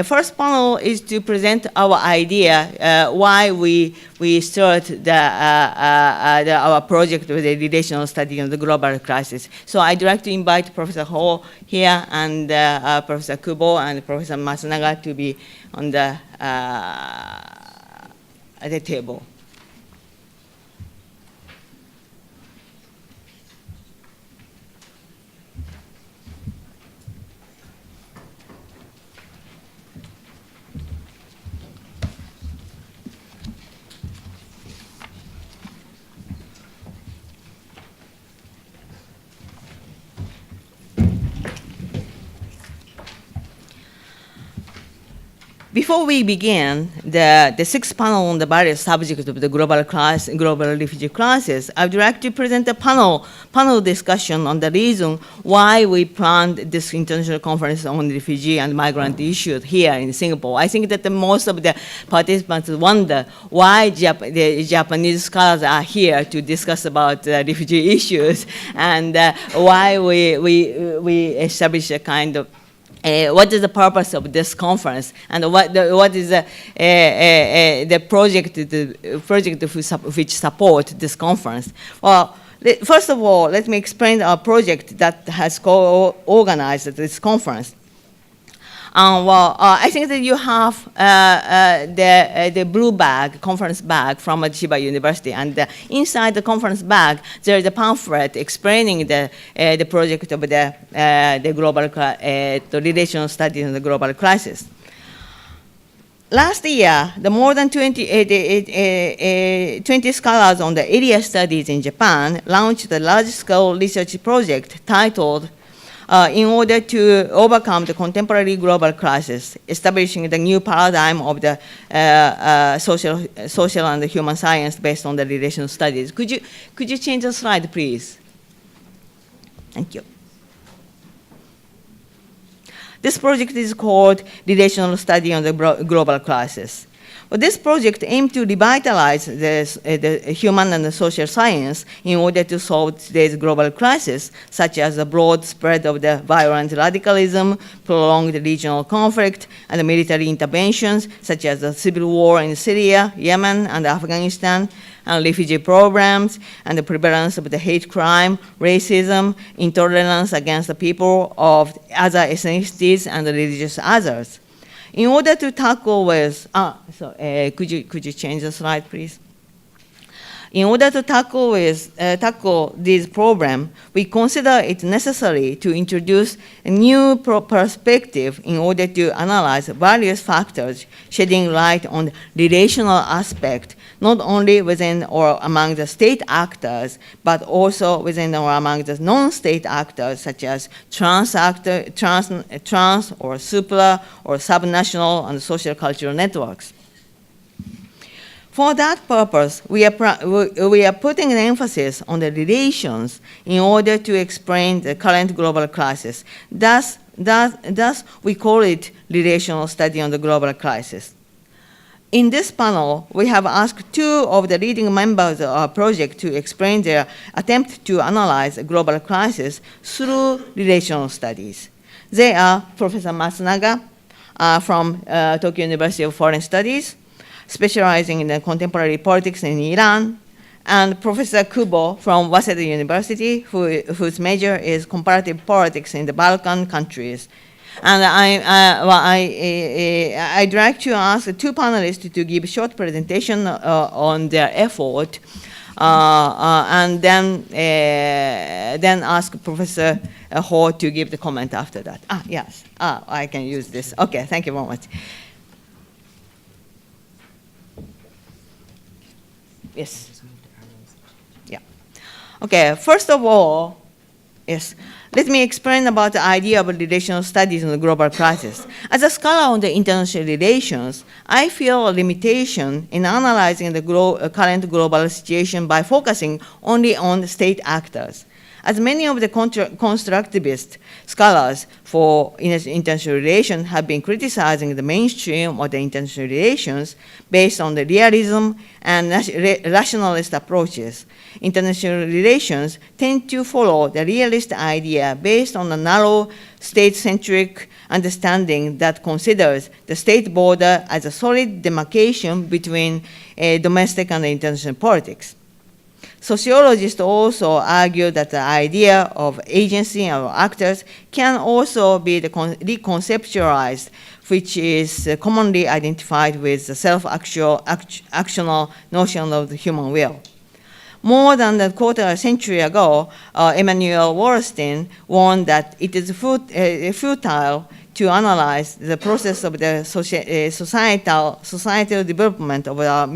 First panel is to present our idea, why we start our project with a relational study on the global crisis. So I'd like to invite Professor Ho here and Professor Kubo and Professor Matsunaga to be on the at the table. Before we begin the sixth panel on the various subjects of the global refugee crisis, I would like to present a panel discussion on the reason why we planned this international conference on refugee and migrant issues here in Singapore. I think that most of the participants wonder why the Japanese scholars are here to discuss about refugee issues, and why we established a kind of what is the purpose of this conference, and what is the project which support this conference? Well, first of all, let me explain our project that has co-organized this conference. I think that you have the blue bag, conference bag from Chiba University, and inside the conference bag, there is a pamphlet explaining the project of the global, the relational studies on the global crisis. Last year, the more than 20 scholars on the area studies in Japan launched a large-scale research project titled in order to overcome the contemporary global crisis, establishing the new paradigm of the social and human science based on the relational studies. Could you change the slide, please? Thank you. This project is called Relational Study on the Global Crisis. Well, this project aimed to revitalize the human and the social science in order to solve today's global crisis, such as the broad spread of the violent radicalism, prolonged regional conflict, and the military interventions, such as the civil war in Syria, Yemen, and Afghanistan, and refugee programs, and the prevalence of the hate crime, racism, intolerance against the people of other ethnicities and religious others. In order to tackle with, could you change the slide, please? In order to tackle this problem, we consider it necessary to introduce a new perspective in order to analyze various factors, shedding light on the relational aspect, not only within or among the state actors, but also within or among the non-state actors, such as trans or supra or subnational and social cultural networks. For that purpose, we are putting an emphasis on the relations in order to explain the current global crisis. Thus, we call it relational study on the global crisis. In this panel, we have asked two of the leading members of our project to explain their attempt to analyze a global crisis through relational studies. They are Professor Matsunaga from Tokyo University of Foreign Studies, specializing in the contemporary politics in Iran, and Professor Kubo from Waseda University, whose major is comparative politics in the Balkan countries. And I'd like to ask the two panelists to give a short presentation on their effort, and then ask Professor Ho to give the comment after that. Yes, I can use this. Okay, thank you very much. Yes. Yeah. Okay, first of all, yes, let me explain about the idea of relational studies on the global crisis. As a scholar on the international relations, I feel a limitation in analyzing the current global situation by focusing only on the state actors. As many of the constructivist scholars for international relations have been criticizing the mainstream of the international relations based on the realism and rationalist approaches, international relations tend to follow the realist idea based on a narrow state-centric understanding that considers the state border as a solid demarcation between domestic and international politics. Sociologists also argue that the idea of agency of actors can also be reconceptualized, which is commonly identified with the self-actional notion of the human will. More than a quarter century ago, Emanuel Wallerstein warned that it is futile to analyze the process of the societal development of our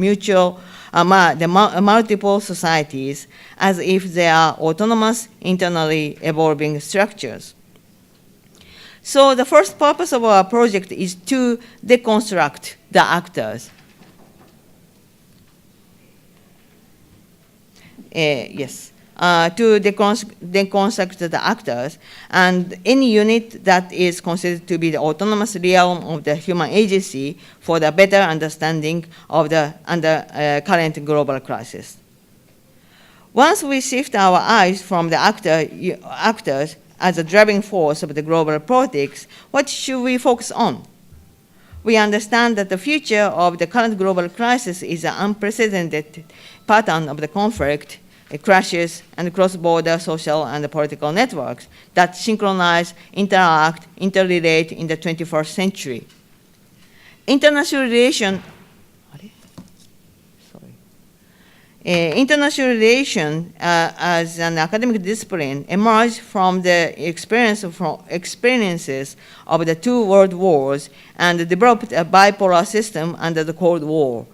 multiple societies as if they are autonomous, internally evolving structures. So the first purpose of our project is to deconstruct the actors. To deconstruct the actors, and any unit that is considered to be the autonomous realm of the human agency for the better understanding of the current global crisis. Once we shift our eyes from the actors as a driving force of the global politics, what should we focus on? We understand that the future of the current global crisis is an unprecedented pattern of the conflict, crashes, and cross-border social and political networks that synchronize, interact, interrelate in the 21st century. International relation as an academic discipline emerged from the experiences of the two world wars and developed a bipolar system under the Cold War.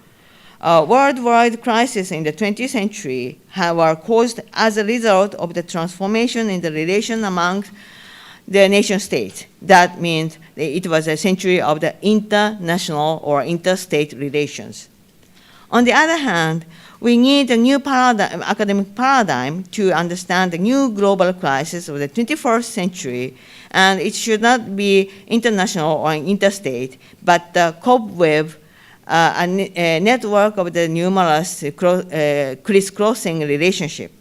Worldwide crises in the 20th century were caused as a result of the transformation in the relation among the nation states. That means it was a century of the international or interstate relations. On the other hand, we need a new academic paradigm to understand the new global crisis of the 21st century, and it should not be international or interstate, but cope with a network of the numerous crisscrossing relationship.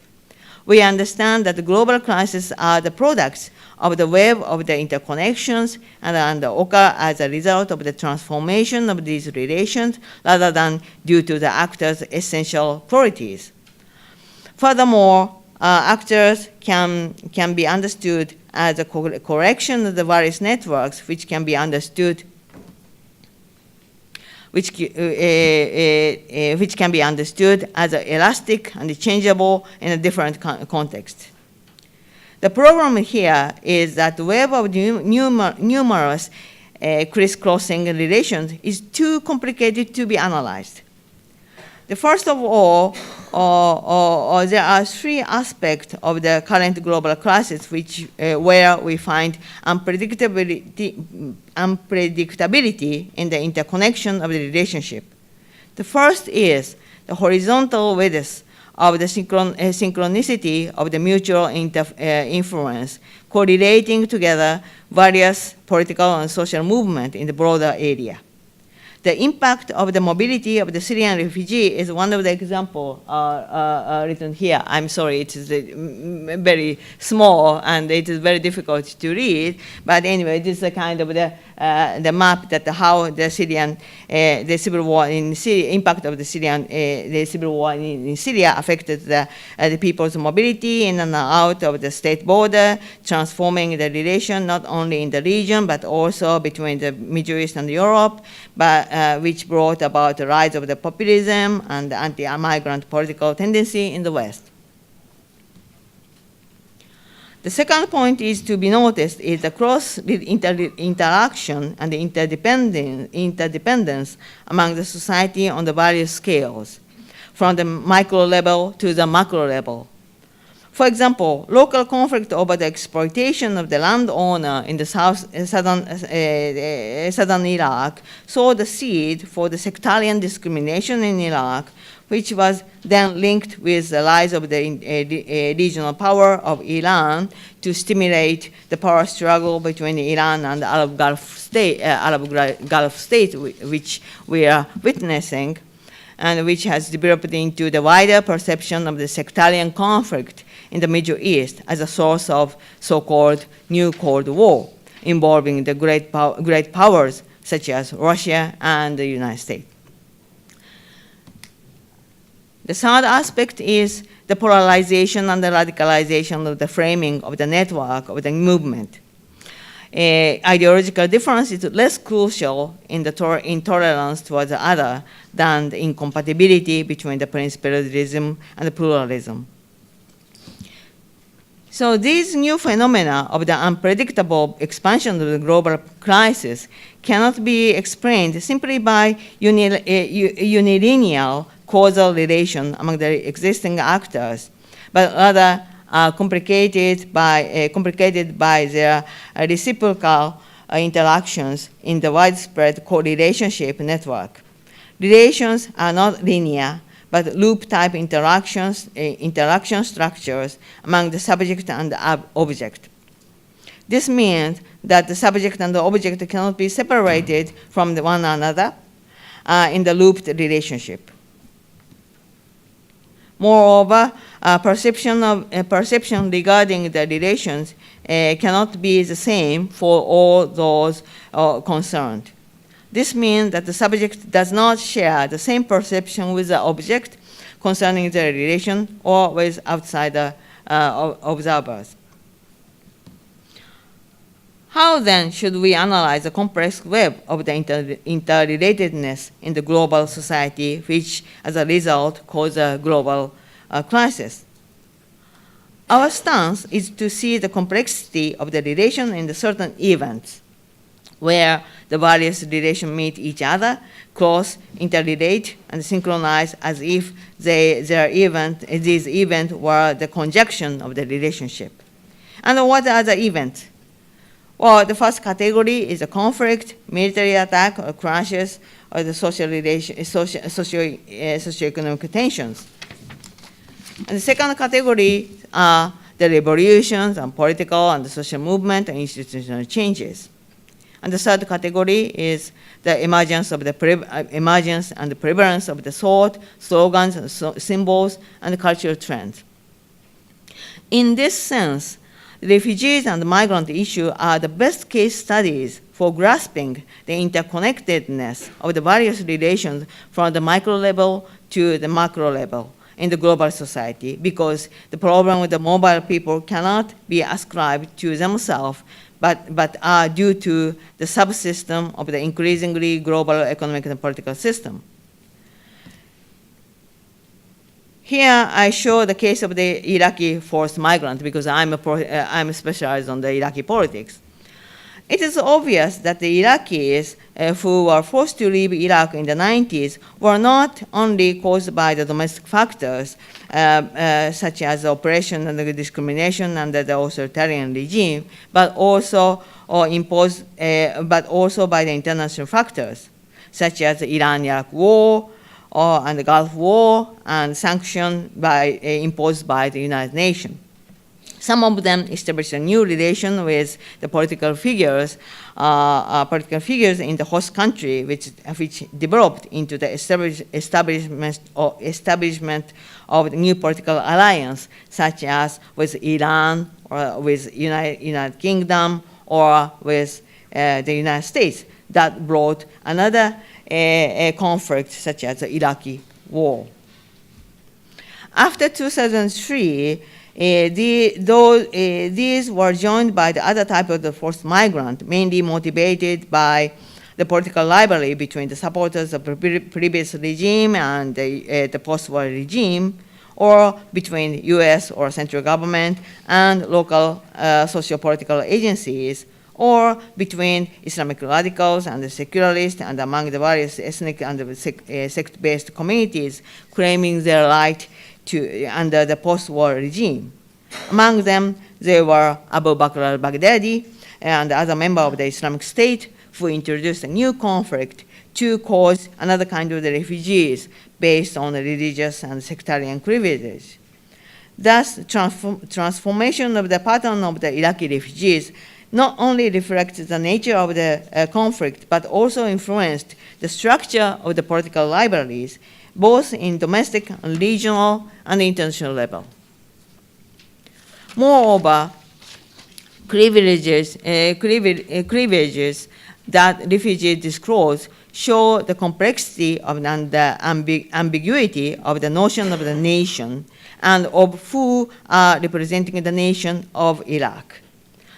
We understand that the global crises are the products of the web of the interconnections and occur as a result of the transformation of these relations rather than due to the actors' essential qualities. Furthermore, actors can be understood as a collection of the various networks which can be understood which can be understood as elastic and changeable in a different context. The problem here is that the web of numerous crisscrossing relations is too complicated to be analyzed. First of all, there are three aspects of the current global crisis where we find unpredictability in the interconnection of the relationship. The first is the horizontal width of the synchronicity of the mutual influence, correlating together various political and social movements in the broader area. The impact of the mobility of the Syrian refugee is one of the examples written here. I'm sorry, it is very small and it is very difficult to read. But anyway, this is a kind of the map that how the Syrian, the civil war in Syria, impact of the Syrian, the civil war in Syria affected the people's mobility in and out of the state border, transforming the relation not only in the region but also between the Middle East and Europe, but which brought about the rise of the populism and the anti-migrant political tendency in the West. The second point is to be noticed is the interaction and the interdependence among the society on the various scales, from the micro level to the macro level. For example, local conflict over the exploitation of the landowner in the southern Iraq sowed the seed for the sectarian discrimination in Iraq, which was then linked with the rise of the regional power of Iran to stimulate the power struggle between Iran and the Arab Gulf state, which we are witnessing, and which has developed into the wider perception of the sectarian conflict in the Middle East as a source of so-called New Cold War, involving the great powers such as Russia and the United States. The third aspect is the polarization and the radicalization of the framing of the network of the movement. Ideological difference is less crucial in the intolerance towards the other than the incompatibility between the principalism and the pluralism. So these new phenomena of the unpredictable expansion of the global crisis cannot be explained simply by unilinear causal relation among the existing actors, but rather complicated by their reciprocal interactions in the widespread co-relationship network. Relations are not linear, but loop-type interaction structures among the subject and the object. This means that the subject and the object cannot be separated from one another in the looped relationship. Moreover, perception regarding the relations cannot be the same for all those concerned. This means that the subject does not share the same perception with the object concerning the relation or with outsider observers. How then should we analyze the complex web of the interrelatedness in the global society, which as a result causes a global crisis? Our stance is to see the complexity of the relation in the certain events, where the various relations meet each other, cross, interrelate, and synchronize as if these events were the conjunction of the relationship. And what are the events? Well, the first category is a conflict, military attack, or crashes, or the socioeconomic tensions. And the second category are the revolutions and political and the social movement and institutional changes. And the third category is the emergence and the prevalence of the thought, slogans, and symbols, and cultural trends. In this sense, refugees and migrant issues are the best case studies for grasping the interconnectedness of the various relations from the micro level to the macro level in the global society, because the problem with the mobile people cannot be ascribed to themselves, but are due to the subsystem of the increasingly global economic and political system. Here I show the case of the Iraqi forced migrant, because I'm specialized on the Iraqi politics. It is obvious that the Iraqis who were forced to leave Iraq in the 90s were not only caused by the domestic factors, such as oppression and the discrimination under the authoritarian regime, but also imposed, but also by the international factors, such as the Iran-Iraq war, and the Gulf War, and sanctions imposed by the United Nations. Some of them established a new relation with the political figures in the host country, which developed into the establishment of the new political alliance, such as with Iran, or with United Kingdom, or with the United States, that brought another conflict, such as the Iraqi war. After 2003, these were joined by the other type of the forced migrant, mainly motivated by the political rivalry between the supporters of the previous regime and the post-war regime, or between US or central government and local socio-political agencies, or between Islamic radicals and the secularists, and among the various ethnic and sect-based communities claiming their right to under the post-war regime. Among them, there were Abu Bakr al-Baghdadi and other member of the Islamic State who introduced a new conflict to cause another kind of the refugees based on the religious and sectarian privileges. Thus, transformation of the pattern of the Iraqi refugees not only reflects the nature of the conflict, but also influenced the structure of the political libraries, both in domestic, regional, and international level. Moreover, cleavages that refugees disclose show the complexity of and the ambiguity of the notion of the nation and of who are representing the nation of Iraq.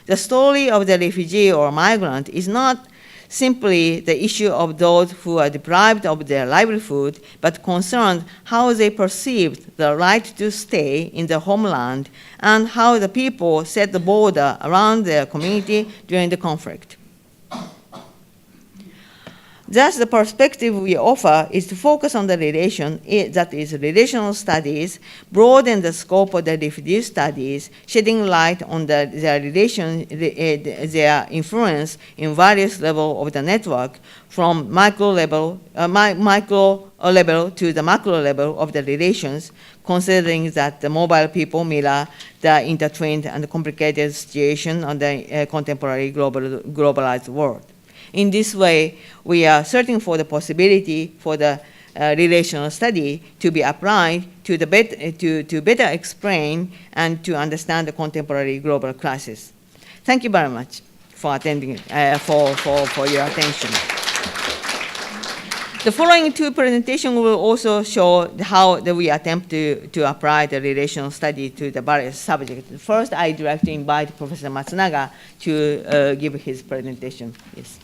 The story of the refugee or migrant is not simply the issue of those who are deprived of their livelihood, but concerned how they perceived the right to stay in their homeland and how the people set the border around their community during the conflict. Thus, the perspective we offer is to focus on the relation, that is, relational studies, broaden the scope of the refugee studies, shedding light on their influence in various levels of the network, from micro level to the macro level of the relations, considering that the mobile people mirror the intertwined and complicated situation of the contemporary globalized world. In this way, we are searching for the possibility for the relational study to be applied to better explain and to understand the contemporary global crisis. Thank you very much for attending, for your attention. The following two presentations will also show how we attempt to apply the relational study to the various subjects. First, I'd like to invite Professor Matsunaga to give his presentation. Yes.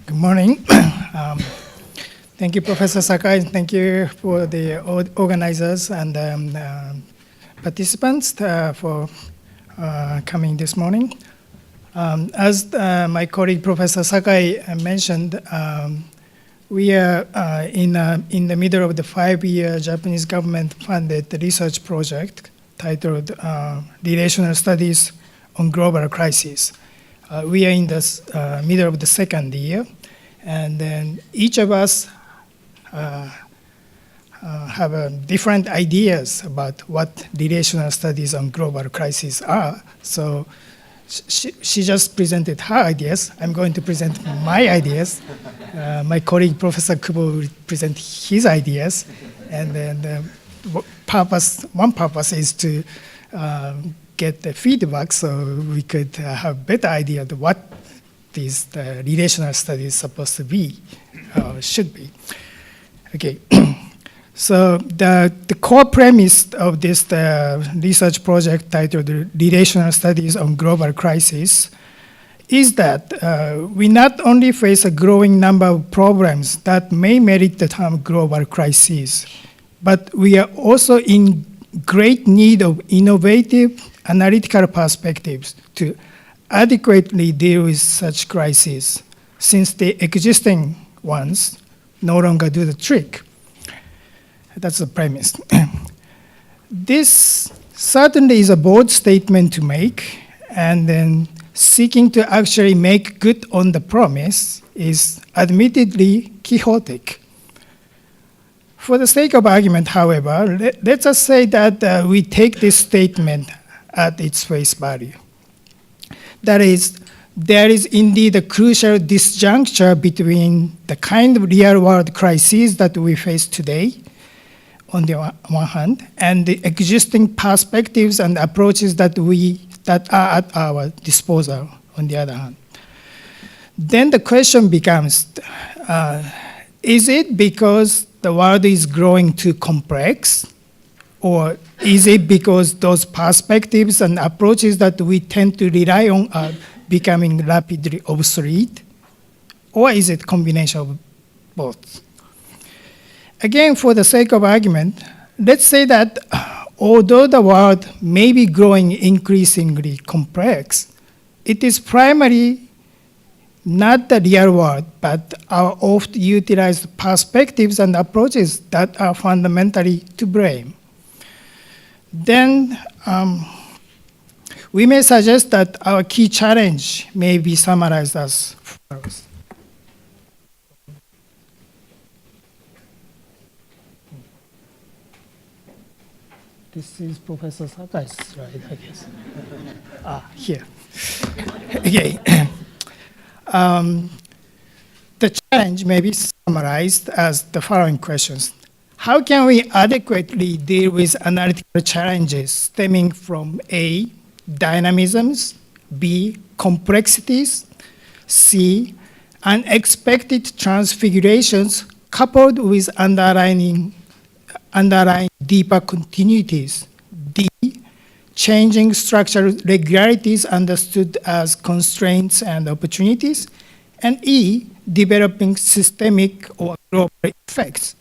Good morning. Thank you, Professor Sakai. Thank you for the organizers and participants for coming this morning. As my colleague, Professor Sakai, mentioned, we are in the middle of the 5-year Japanese government-funded research project titled Relational Studies on Global Crisis. We are in the middle of the 2nd year, and then each of us have different ideas about what relational studies on global crisis are. So she just presented her ideas. I'm going to present my ideas. My colleague, Professor Kubo, will present his ideas. And then one purpose is to get the feedback so we could have better idea of what these relational studies supposed to be, should be. Okay, so the core premise of this research project titled Relational Studies on Global Crisis is that we not only face a growing number of problems that may merit the term global crisis, but we are also in great need of innovative analytical perspectives to adequately deal with such crises, since the existing ones no longer do the trick. That's the premise. This certainly is a bold statement to make, and then seeking to actually make good on the promise is admittedly quixotic. For the sake of argument, however, let's just say that we take this statement at its face value. That is, there is indeed a crucial disjuncture between the kind of real-world crises that we face today, on the one hand, and the existing perspectives and approaches that are at our disposal, on the other hand. Then the question becomes, is it because the world is growing too complex, or is it because those perspectives and approaches that we tend to rely on are becoming rapidly obsolete? Or is it a combination of both? Again, for the sake of argument, let's say that although the world may be growing increasingly complex, it is primarily not the real world, but our oft utilized perspectives and approaches that are fundamentally to blame. Then we may suggest that our key challenge may be summarized as follows. This is Professor Sakai's slide, I guess. Here. Okay. The challenge may be summarized as the following questions. How can we adequately deal with analytical challenges stemming from A, dynamisms, B, complexities, C, unexpected transfigurations coupled with underlying deeper continuities, D, changing structural regularities understood as constraints and opportunities, and E, developing systemic or global effects.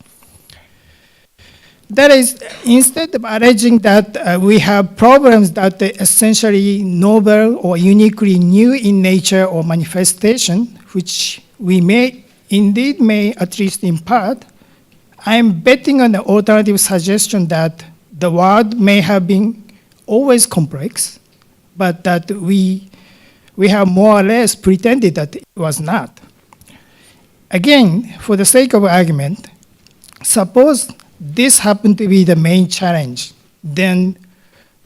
That is, instead of alleging that we have problems that are essentially novel or uniquely new in nature or manifestation, which we may, at least in part, I am betting on the alternative suggestion that the world may have been always complex, but that we have more or less pretended that it was not. Again, for the sake of argument, suppose this happened to be the main challenge, then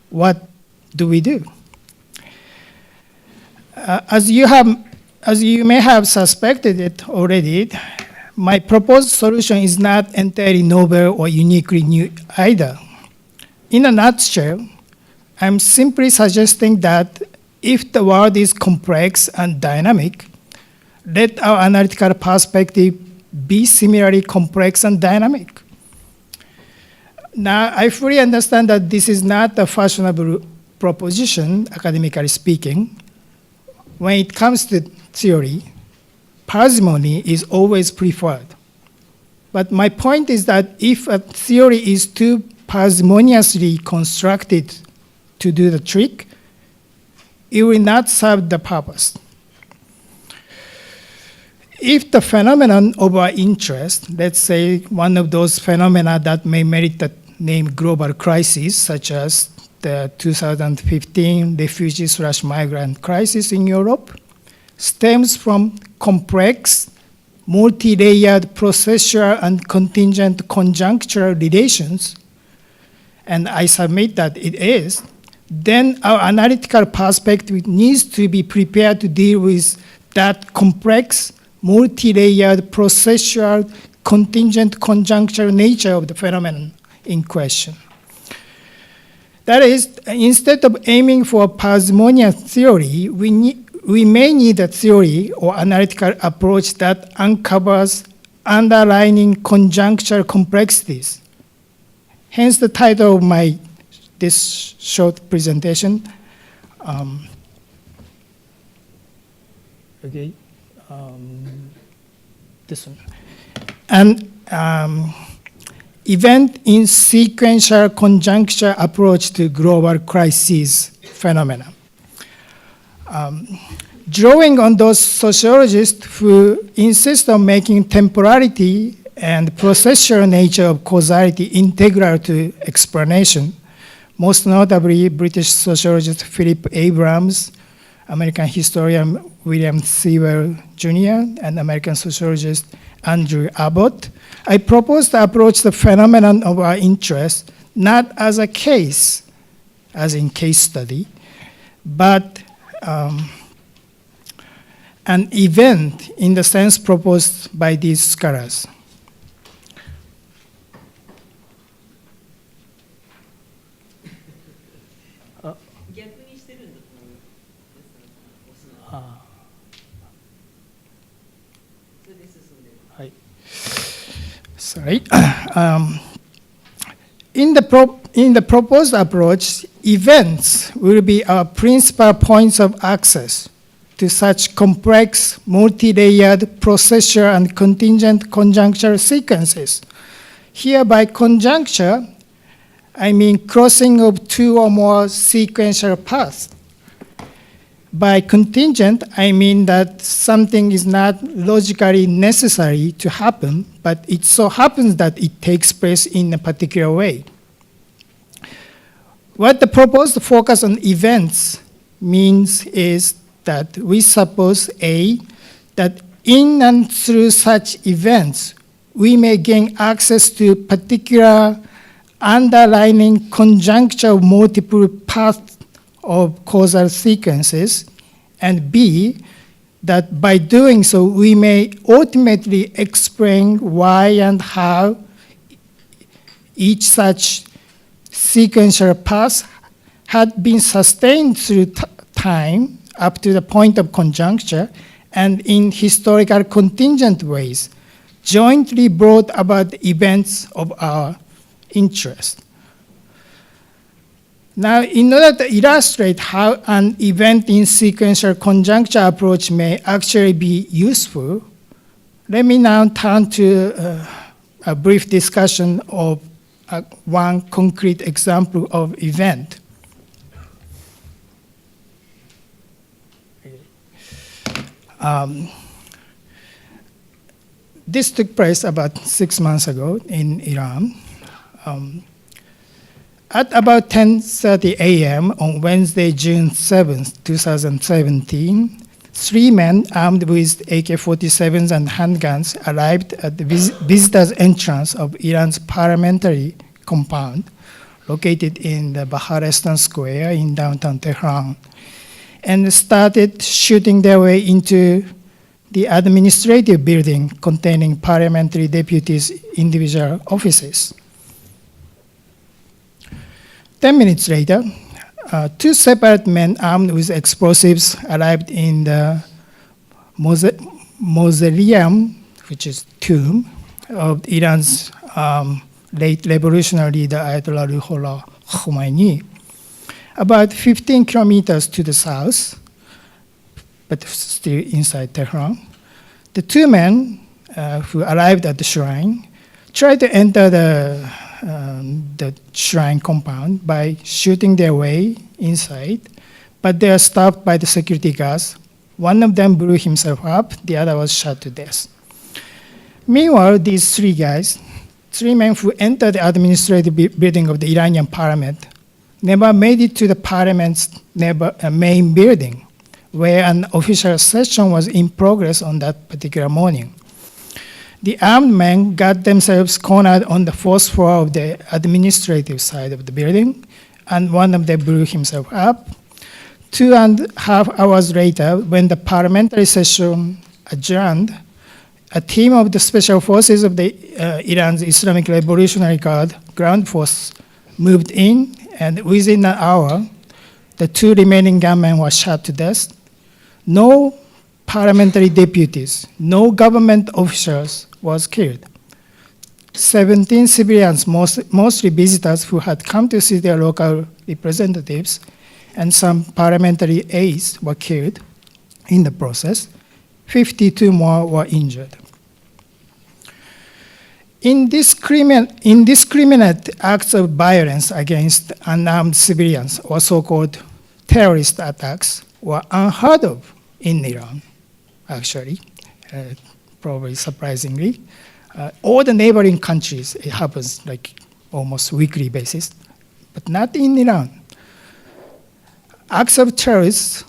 what do we do? As you may have suspected it already, my proposed solution is not entirely novel or uniquely new either. In a nutshell, I'm simply suggesting that if the world is complex and dynamic, let our analytical perspective be similarly complex and dynamic. Now, I fully understand that this is not a fashionable proposition, academically speaking. When it comes to theory, parsimony is always preferred. But my point is that if a theory is too parsimoniously constructed to do the trick, it will not serve the purpose. If the phenomenon of our interest, let's say one of those phenomena that may merit the name global crisis, such as the 2015 refugee/migrant crisis in Europe, stems from complex, multi-layered processual and contingent conjunctural relations, and I submit that it is, then our analytical perspective needs to be prepared to deal with that complex, multi-layered processual, contingent conjunctural nature of the phenomenon in question. That is, instead of aiming for a parsimonious theory, we may need a theory or analytical approach that uncovers underlying conjunctural complexities. Hence the title of this short presentation. This one. An event in sequential conjuncture approach to global crisis phenomena. Drawing on those sociologists who insist on making temporality and processual nature of causality integral to explanation, most notably British sociologist Philip Abrams, American historian William Sewell Jr., and American sociologist Andrew Abbott, I propose to approach the phenomenon of our interest not as a case, as in case study, but an event in the sense proposed by these scholars. Sorry. In the proposed approach, events will be our principal points of access to such complex, multi-layered, processual, and contingent conjuncture sequences. Here, by conjuncture, I mean crossing of two or more sequential paths. By contingent, I mean that something is not logically necessary to happen, but it so happens that it takes place in a particular way. What the proposed focus on events means is that we suppose that in and through such events, we may gain access to particular underlying conjuncture of multiple paths of causal sequences, and B, that by doing so, we may ultimately explain why and how each such sequential path had been sustained through time up to the point of conjuncture and in historical contingent ways, jointly brought about events of our interest. Now, in order to illustrate how an event in sequential conjuncture approach may actually be useful, let me now turn to a brief discussion of one concrete example of event. This took place about 6 months ago in Iran. At about 10:30 a.m. on Wednesday, June 7th, 2017, 3 men armed with AK-47s and handguns arrived at the visitors' entrance of Iran's parliamentary compound, located in the Baharestan Square in downtown Tehran, and started shooting their way into the administrative building containing parliamentary deputies' individual offices. 10 minutes later, 2 separate men armed with explosives arrived in the mausoleum, which is tomb, of Iran's late revolutionary leader Ayatollah Ruhollah Khomeini, about 15 kilometers to the south, but still inside Tehran. The 2 men who arrived at the shrine tried to enter the shrine compound by shooting their way inside, but they are stopped by the security guards. One of them blew himself up, the other was shot to death. Meanwhile, these 3 men who entered the administrative building of the Iranian parliament never made it to the parliament's main building, where an official session was in progress on that particular morning. The armed men got themselves cornered on the 4th floor of the administrative side of the building, and one of them blew himself up. 2.5 hours later, when the parliamentary session adjourned, a team of the special forces of the Iran's Islamic Revolutionary Guard ground force moved in, and within an hour, the 2 remaining gunmen were shot to death. No parliamentary deputies, no government officials was killed. 17 civilians, mostly visitors who had come to see their local representatives, and some parliamentary aides were killed in the process. 52 more were injured. Indiscriminate acts of violence against unarmed civilians, or so-called terrorist attacks, were unheard of in Iran, actually, probably surprisingly. All the neighboring countries, it happens like almost weekly basis, but not in Iran. Acts of terrorist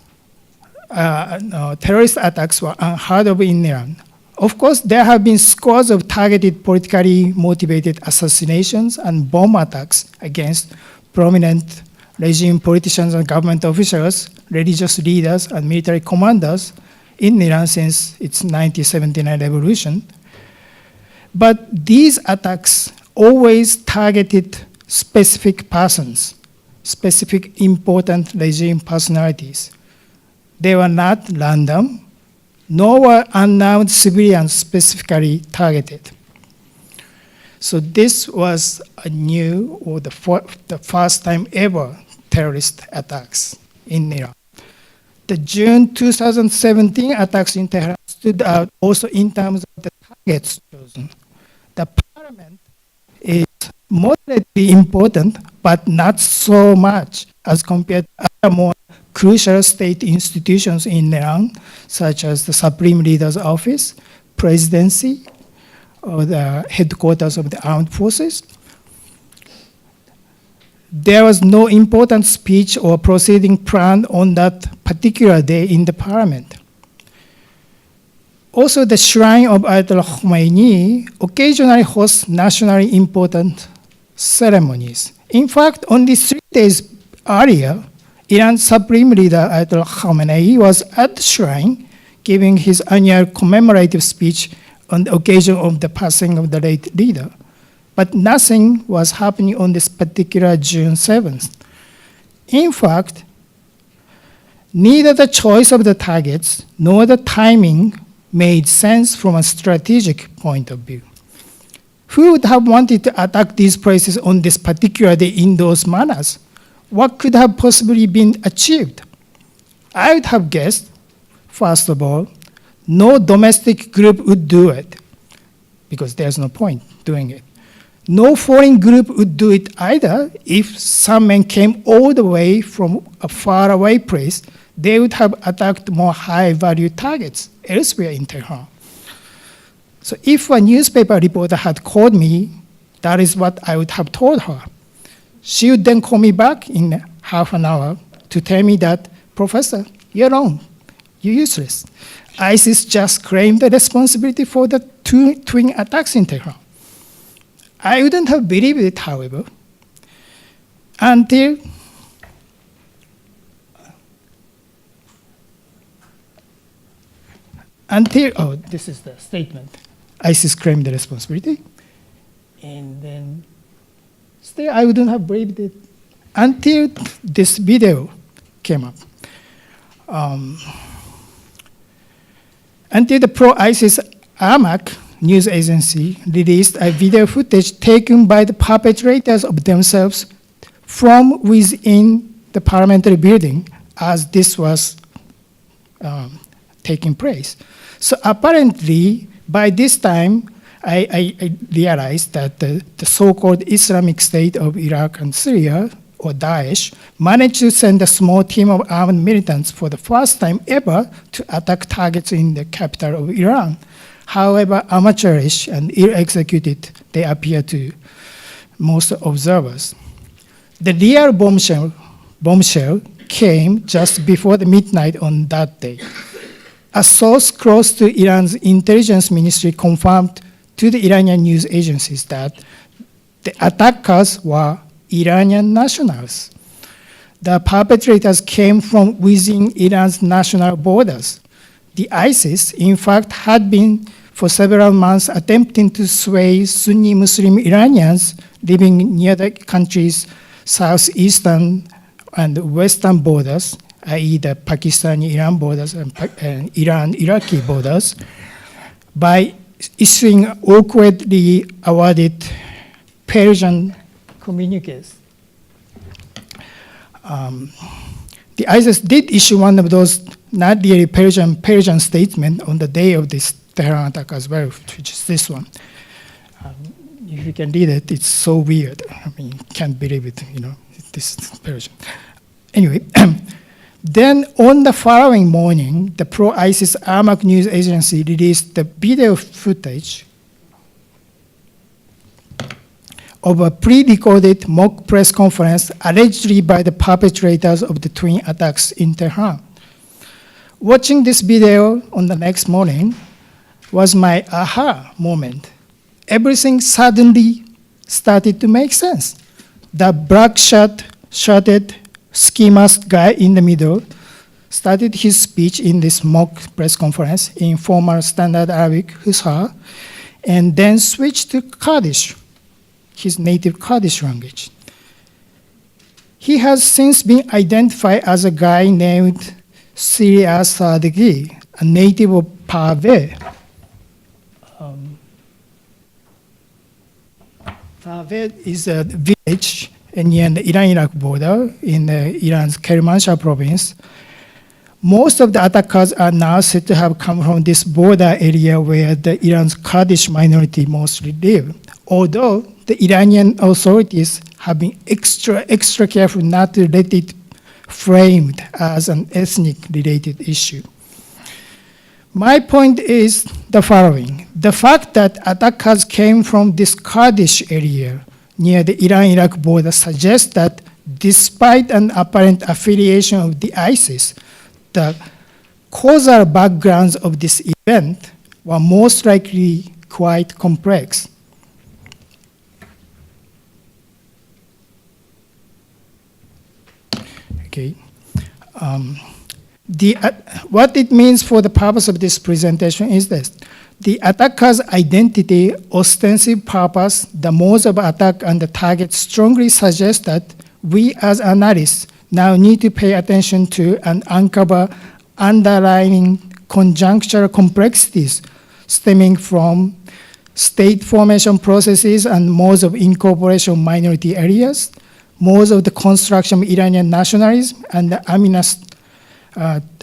attacks were unheard of in Iran. Of course, there have been scores of targeted politically motivated assassinations and bomb attacks against prominent regime politicians and government officials, religious leaders, and military commanders in Iran since its 1979 revolution. But these attacks always targeted specific persons, specific important regime personalities. They were not random, nor were unarmed civilians specifically targeted. So this was a new, or the first time ever, terrorist attacks in Iran. The June 2017 attacks in Tehran stood out also in terms of the targets chosen. The parliament is moderately important, but not so much as compared to other more crucial state institutions in Iran, such as the Supreme Leader's Office, Presidency, or the headquarters of the armed forces. There was no important speech or proceeding planned on that particular day in the parliament. Also, the shrine of Ayatollah Khomeini occasionally hosts nationally important ceremonies. In fact, only 3 days earlier, Iran's Supreme Leader Ayatollah Khamenei was at the shrine giving his annual commemorative speech on the occasion of the passing of the late leader. But nothing was happening on this particular June 7th. In fact, neither the choice of the targets nor the timing made sense from a strategic point of view. Who would have wanted to attack these places on this particular day in those manners? What could have possibly been achieved? I would have guessed, first of all, no domestic group would do it, because there's no point doing it. No foreign group would do it either. If some men came all the way from a faraway place, they would have attacked more high-value targets elsewhere in Tehran. So if a newspaper reporter had called me, that is what I would have told her. She would then call me back in half an hour to tell me that, Professor, you're wrong. You're useless. ISIS just claimed the responsibility for the twin attacks in Tehran. I wouldn't have believed it, however, until this is the statement. ISIS claimed the responsibility. And then still I wouldn't have believed it until this video came up. Until the pro-ISIS Amaq news agency released a video footage taken by the perpetrators of themselves from within the parliamentary building as this was taking place. So apparently, by this time, I realized that the so-called Islamic State of Iraq and Syria, or Daesh, managed to send a small team of armed militants for the first time ever to attack targets in the capital of Iran. However amateurish and ill-executed they appear to most observers. The real bombshell came just before the midnight on that day. A source close to Iran's intelligence ministry confirmed to the Iranian news agencies that the attackers were Iranian nationals. The perpetrators came from within Iran's national borders. The ISIS, in fact, had been for several months attempting to sway Sunni Muslim Iranians living near the country's southeastern and western borders, i.e. the Pakistani-Iran borders and Iran-Iraqi borders, by issuing awkwardly awarded Persian communiques. The ISIS did issue one of those not really Persian statement on the day of this Tehran attack as well, which is this one. If you can read it, it's so weird. I mean, can't believe it, this is Persian. Anyway, then on the following morning, the pro-ISIS Amaq news agency released the video footage of a pre-recorded mock press conference allegedly by the perpetrators of the twin attacks in Tehran. Watching this video on the next morning was my aha moment. Everything suddenly started to make sense. The black-shirted, ski-masked guy in the middle started his speech in this mock press conference in formal standard Arabic, Husha, and then switched to Kurdish, his native Kurdish language. He has since been identified as a guy named Siria Sadeghi, a native of Pave. Pave is a village near the Iran-Iraq border in Iran's Kermanshah province. Most of the attackers are now said to have come from this border area where the Iran's Kurdish minority mostly live, although the Iranian authorities have been extra careful not to let it framed as an ethnic-related issue. My point is the following. The fact that attackers came from this Kurdish area near the Iran-Iraq border suggests that despite an apparent affiliation of the ISIS, the causal backgrounds of this event were most likely quite complex. Okay. What it means for the purpose of this presentation is this. The attacker's identity, ostensive purpose, the modes of attack, and the target strongly suggest that we as analysts now need to pay attention to and uncover underlying conjunctural complexities stemming from state formation processes and modes of incorporation of minority areas, modes of the construction of Iranian nationalism, and the aminus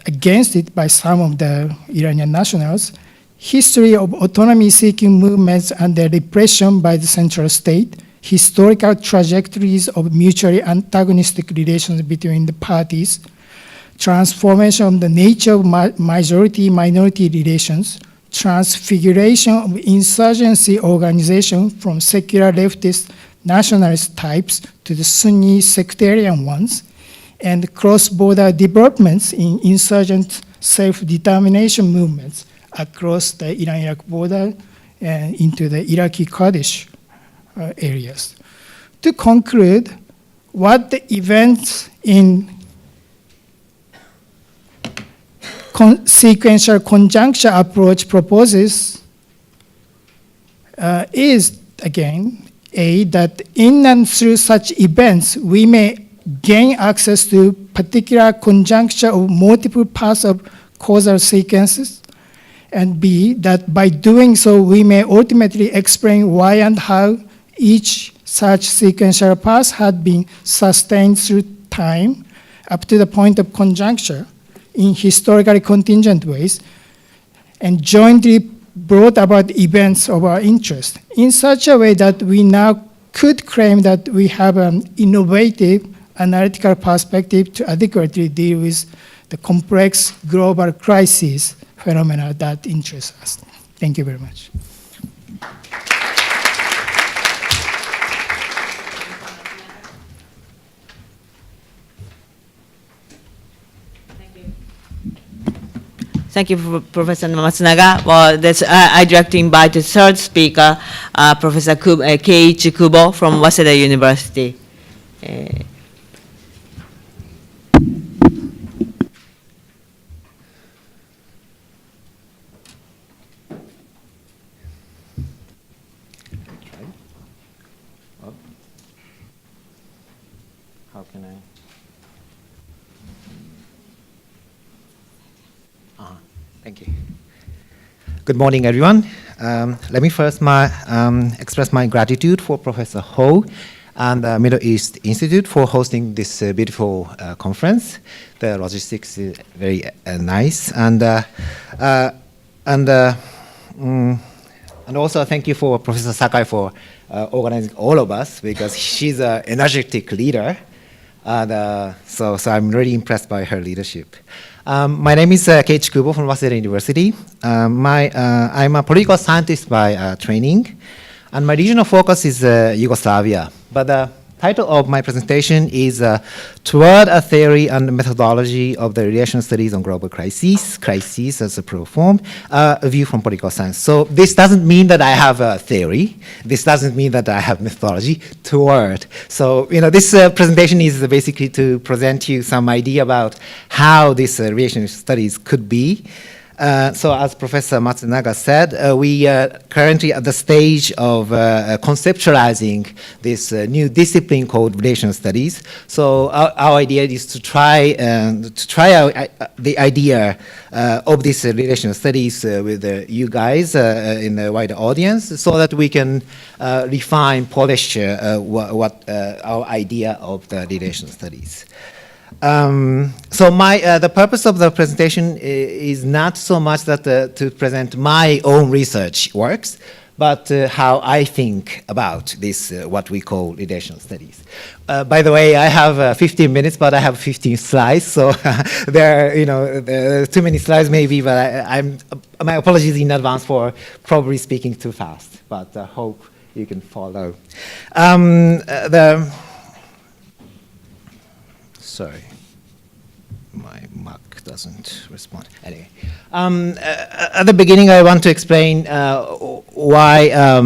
against it by some of the Iranian nationals, history of autonomy-seeking movements and their repression by the central state, historical trajectories of mutually antagonistic relations between the parties, transformation of the nature of majority-minority relations, transfiguration of insurgency organization from secular leftist nationalist types to the Sunni sectarian ones, and cross-border developments in insurgent self-determination movements across the Iran-Iraq border and into the Iraqi Kurdish areas. To conclude, what the events in sequential conjuncture approach proposes is, again, that in and through such events, we may gain access to particular conjuncture of multiple parts of causal sequences, and B, that by doing so, we may ultimately explain why and how each such sequential path had been sustained through time up to the point of conjuncture in historically contingent ways, and jointly brought about events of our interest in such a way that we now could claim that we have an innovative analytical perspective to adequately deal with the complex global crisis phenomena that interest us. Thank you very much. Thank you, Professor Matsunaga. Well, I'd like to invite the third speaker, Professor Keiichi Kubo from Waseda University. How can I? Thank you. Good morning, everyone. Let me first express my gratitude for Professor Ho and the Middle East Institute for hosting this beautiful conference. The logistics is very nice, and also thank you for Professor Sakai for organizing all of us, because she's an energetic leader. So I'm really impressed by her leadership. My name is Keiichi Kubo from Waseda University. I'm a political scientist by training, and my regional focus is Yugoslavia. But the title of my presentation is Toward a Theory and Methodology of the Relational Studies on Global Crises as a Proform, a View from Political Science. So this doesn't mean that I have a theory. This doesn't mean that I have methodology. Toward. So this presentation is basically to present you some idea about how this relational studies could be. So as Professor Matsunaga said, we are currently at the stage of conceptualizing this new discipline called relational studies. So our idea is to try the idea of this relational studies with you guys in the wider audience, so that we can refine, polish what our idea of the relational studies. So the purpose of the presentation is not so much that to present my own research works, but how I think about this, what we call relational studies. By the way, I have 15 minutes, but I have 15 slides, so there are too many slides maybe, but my apologies in advance for probably speaking too fast, but I hope you can follow. Sorry, my Mac doesn't respond. Anyway, at the beginning, I want to explain why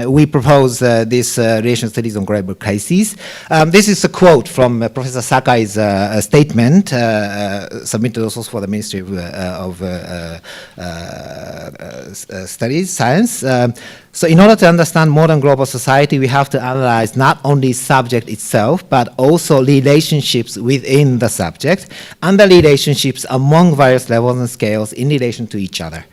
we propose this relational studies on global crises. This is a quote from Professor Sakai's statement submitted also for the Ministry of Studies, Science. So in order to understand modern global society, we have to analyze not only subject itself, but also relationships within the subject and the relationships among various levels and scales in relation to each other.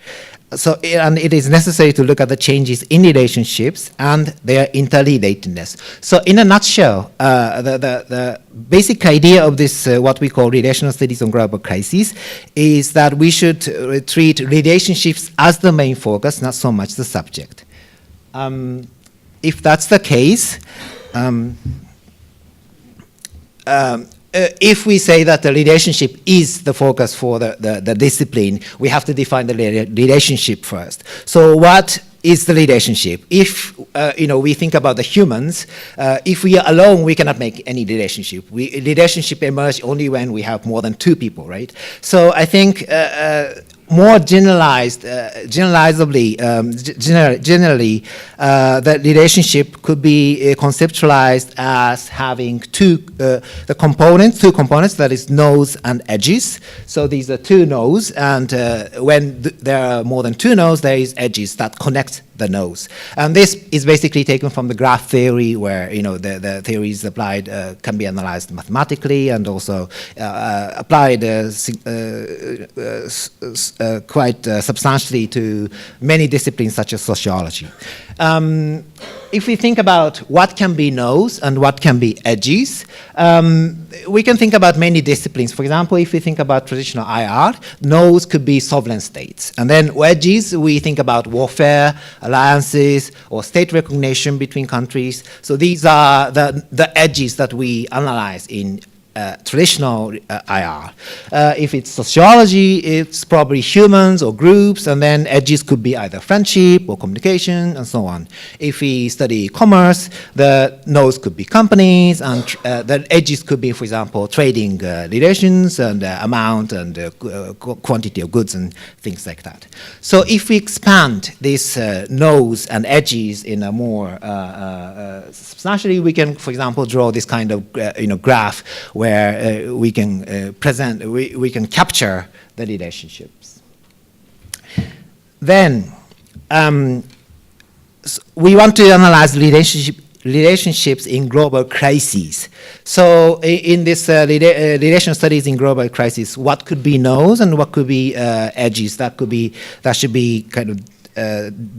So, and it is necessary to look at the changes in relationships and their interrelatedness. So, in a nutshell, the basic idea of this, what we call relational studies on global crises, is that we should treat relationships as the main focus, not so much the subject. If that's the case, if we say that the relationship is the focus for the discipline, we have to define the relationship first. So what is the relationship? If we think about the humans, if we are alone, we cannot make any relationship. Relationship emerge only when we have more than two people, right? So I think more generalized, generally, the relationship could be conceptualized as having two components, that is nodes and edges. So these are two nodes, and when there are more than two nodes, there is edges that connect the nodes. And this is basically taken from the graph theory, where the theories applied can be analyzed mathematically and also applied quite substantially to many disciplines such as sociology. If we think about what can be nodes and what can be edges, we can think about many disciplines. For example, if we think about traditional IR, nodes could be sovereign states. And then edges, we think about warfare, alliances, or state recognition between countries. So these are the edges that we analyze in traditional IR. If it's sociology, it's probably humans or groups, and then edges could be either friendship or communication and so on. If we study commerce, the nodes could be companies, and the edges could be, for example, trading relations and amount and quantity of goods and things like that. So if we expand these nodes and edges in a more substantially, we can, for example, draw this kind of graph where we can we can capture the relationships. Then we want to analyze relationships in global crises. So in this relation studies in global crises, what could be nodes and what could be edges? That should be kind of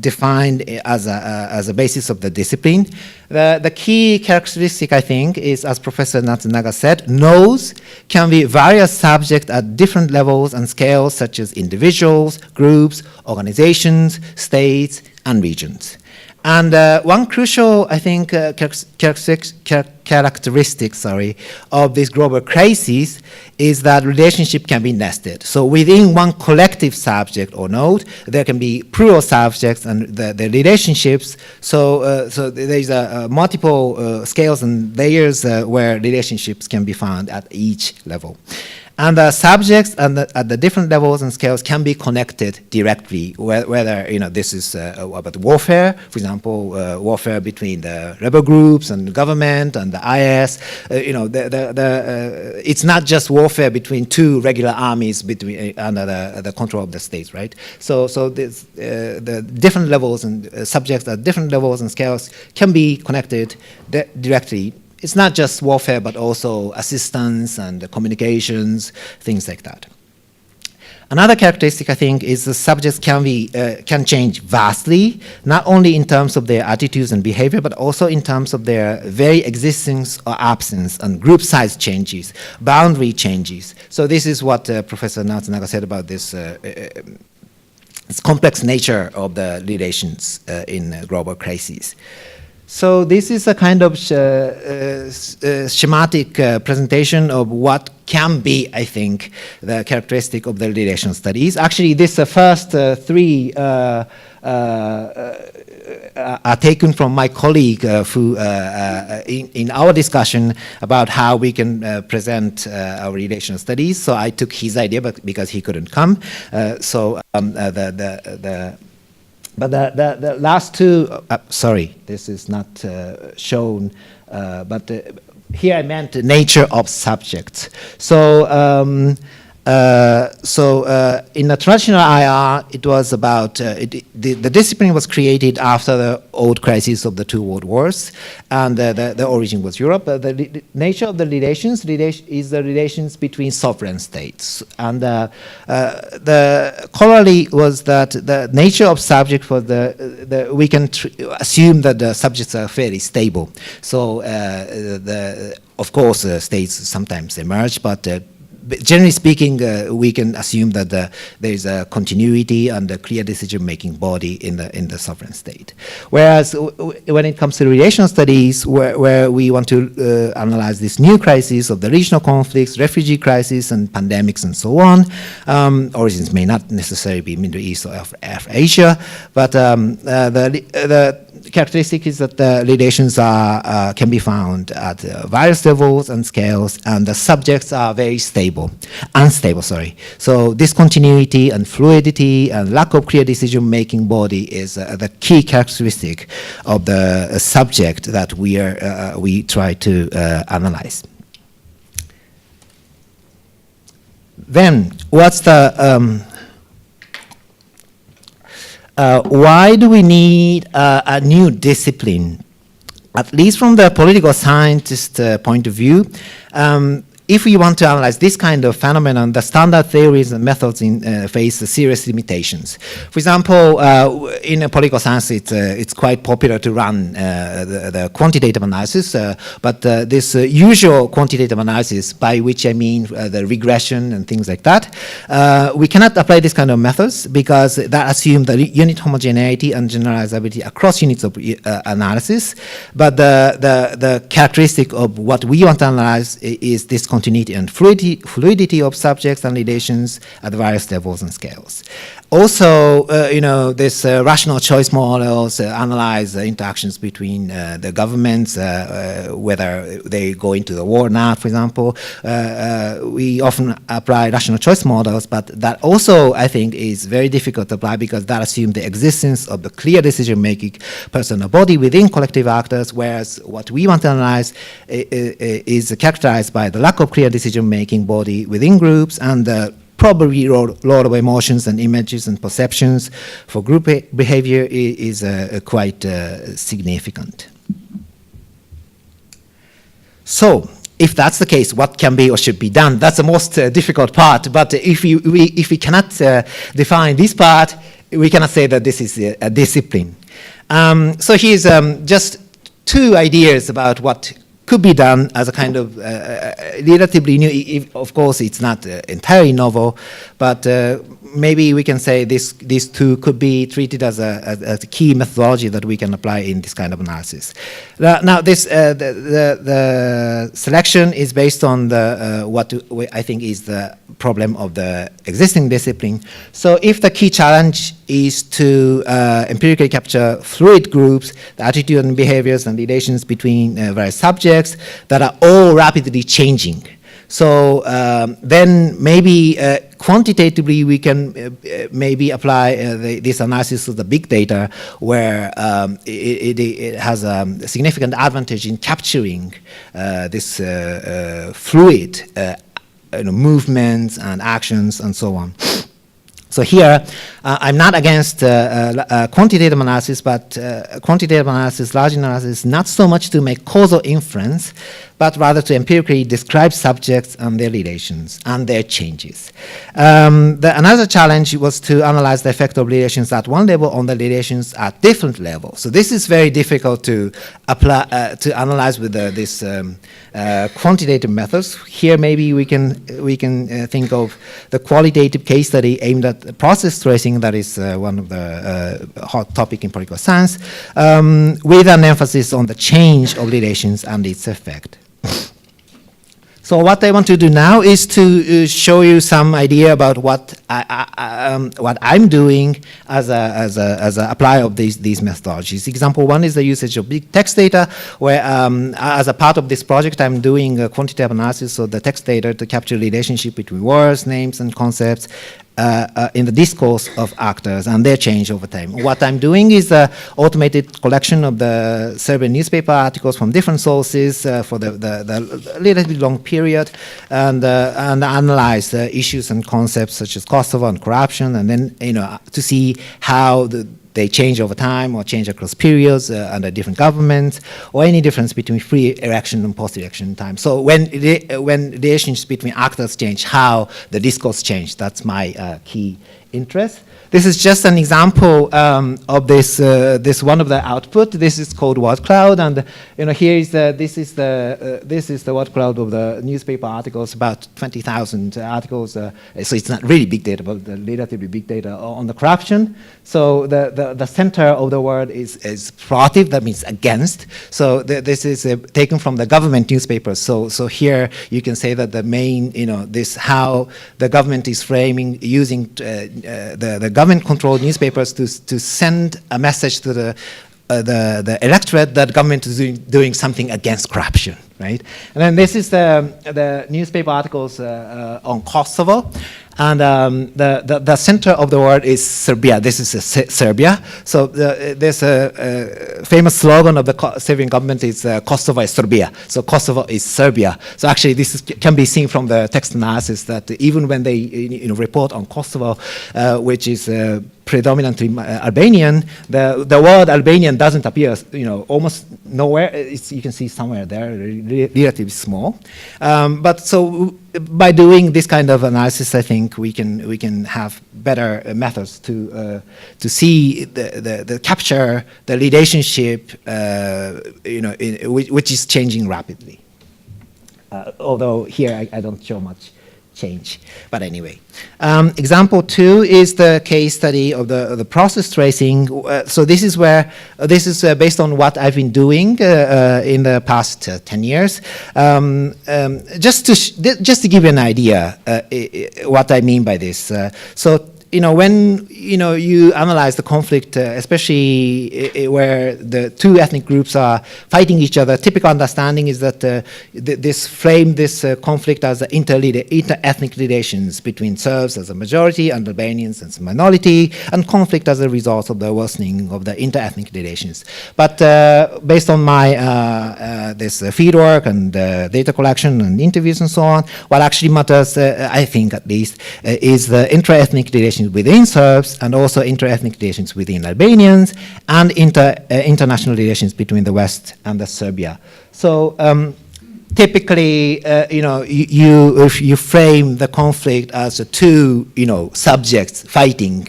defined as a basis of the discipline. The key characteristic, I think, is, as Professor Natsunaga said, nodes can be various subjects at different levels and scales, such as individuals, groups, organizations, states, and regions. And one crucial, I think, characteristic of this global crisis is that relationship can be nested. So within one collective subject or node, there can be plural subjects and the relationships. So there's multiple scales and layers where relationships can be found at each level. And the subjects at the different levels and scales can be connected directly, whether this is about warfare, for example, warfare between the rebel groups and the government and the IS. It's not just warfare between two regular armies under the control of the states, right? So this, the different levels and subjects at different levels and scales can be connected directly. It's not just warfare, but also assistance and communications, things like that. Another characteristic, I think, is the subjects can change vastly, not only in terms of their attitudes and behavior, but also in terms of their very existence or absence, and group size changes, boundary changes. So this is what Professor Natsunaga said about this complex nature of the relations in global crises. So this is a kind of schematic presentation of what can be, I think, the characteristic of the relation studies. Actually, this first three are taken from my colleague who, in our discussion about how we can present our relational studies. So I took his idea, but because he couldn't come. But the last two, sorry, this is not shown, but here I meant the nature of subjects. So, in the traditional IR, it was about, the discipline was created after the old crisis of the two world wars, and the origin was Europe. The nature of the relations is the relations between sovereign states. And the corollary was that the nature of subject was we can assume that the subjects are fairly stable. So, of course, states sometimes emerge, but generally speaking, we can assume that there is a continuity and a clear decision-making body in the sovereign state. Whereas when it comes to relational studies, where we want to analyze this new crisis of the regional conflicts, refugee crisis, and pandemics, and so on, origins may not necessarily be Middle East or Asia, but the characteristic is that the relations can be found at various levels and scales, and the subjects are very unstable. So discontinuity and fluidity and lack of clear decision-making body is the key characteristic of the subject that we try to analyze. Then, what's the why do we need a new discipline? At least from the political scientist point of view, if we want to analyze this kind of phenomenon, the standard theories and methods face serious limitations. For example, in political science, it's quite popular to run the quantitative analysis, but this usual quantitative analysis, by which I mean the regression and things like that, we cannot apply this kind of methods because that assumes the unit homogeneity and generalizability across units of analysis. But the characteristic of what we want to analyze is this continuity and fluidity of subjects and relations at various levels and scales. Also, this rational choice models analyze the interactions between the governments, whether they go into the war or not, for example. We often apply rational choice models, but that also, I think, is very difficult to apply because that assumes the existence of the clear decision-making person or body within collective actors, whereas what we want to analyze is characterized by the lack of clear decision-making body within groups and the probably lot of emotions and images and perceptions for group behavior is quite significant. So, if that's the case, what can be or should be done? That's the most difficult part. But if we cannot define this part, we cannot say that this is a discipline. So here's just two ideas about what could be done as a kind of relatively new. Of course, it's not entirely novel, but maybe we can say these two could be treated as a key methodology that we can apply in this kind of analysis. Now, this the selection is based on the what I think is the problem of the existing discipline. So, if the key challenge is to empirically capture fluid groups, the attitude and behaviors and relations between various subjects that are all rapidly changing. So then maybe quantitatively we can maybe apply this analysis to the big data where it has a significant advantage in capturing this fluid movements and actions and so on. So here, I'm not against quantitative analysis, but quantitative analysis, large analysis, not so much to make causal inference, but rather to empirically describe subjects and their relations and their changes. Another challenge was to analyze the effect of relations at one level on the relations at different levels. So this is very difficult to apply to analyze with this quantitative methods. Here, maybe we can think of the qualitative case study aimed at process tracing. That is one of the hot topic in political science, with an emphasis on the change of relations and its effect. So what I want to do now is to show you some idea about what I'm doing as a applier of these methodologies. Example one is the usage of big text data, where as a part of this project, I'm doing a quantitative analysis of the text data to capture relationship between words, names, and concepts in the discourse of actors and their change over time. What I'm doing is an automated collection of the Serbian newspaper articles from different sources for the relatively long period, and analyze the issues and concepts such as Kosovo and corruption, and then to see how they change over time or change across periods under different governments, or any difference between pre-election and post-election time. So when relations between actors change, how the discourse change, that's my key interest. This is just an example of this one of the output. This is called word cloud, and here is this is the word cloud of the newspaper articles, about 20,000 articles. So it's not really big data, but relatively big data on the corruption. So the center of the word is proative, that means against. So this is taken from the government newspapers. So here you can say that the main this how the government is framing using the government-controlled newspapers to send a message to the electorate that government is doing something against corruption, right? And then this is the newspaper articles on Kosovo. And the center of the word is Serbia. This is Serbia. So there's a famous slogan of the Serbian government is Kosovo is Serbia. So Kosovo is Serbia. So actually this can be seen from the text analysis that even when they report on Kosovo, which is predominantly Albanian, the word Albanian doesn't appear, almost nowhere. You can see somewhere there, relatively small. But so by doing this kind of analysis, I think we can have better methods to see the capture the relationship, which is changing rapidly. Although here I don't show much change, but anyway. Example two is the case study of the process tracing. So this is where based on what I've been doing in the past 10 years. Just to give you an idea what I mean by this. So when you analyze the conflict, especially where the two ethnic groups are fighting each other, typical understanding is that this conflict as inter-ethnic relations between Serbs as a majority and Albanians as a minority, and conflict as a result of the worsening of the inter-ethnic relations. But based on my this fieldwork and data collection and interviews and so on, what actually matters, I think at least, is the intra-ethnic relations within Serbs, and also inter-ethnic relations within Albanians, and international relations between the West and the Serbia. So typically, if you frame the conflict as two, subjects fighting,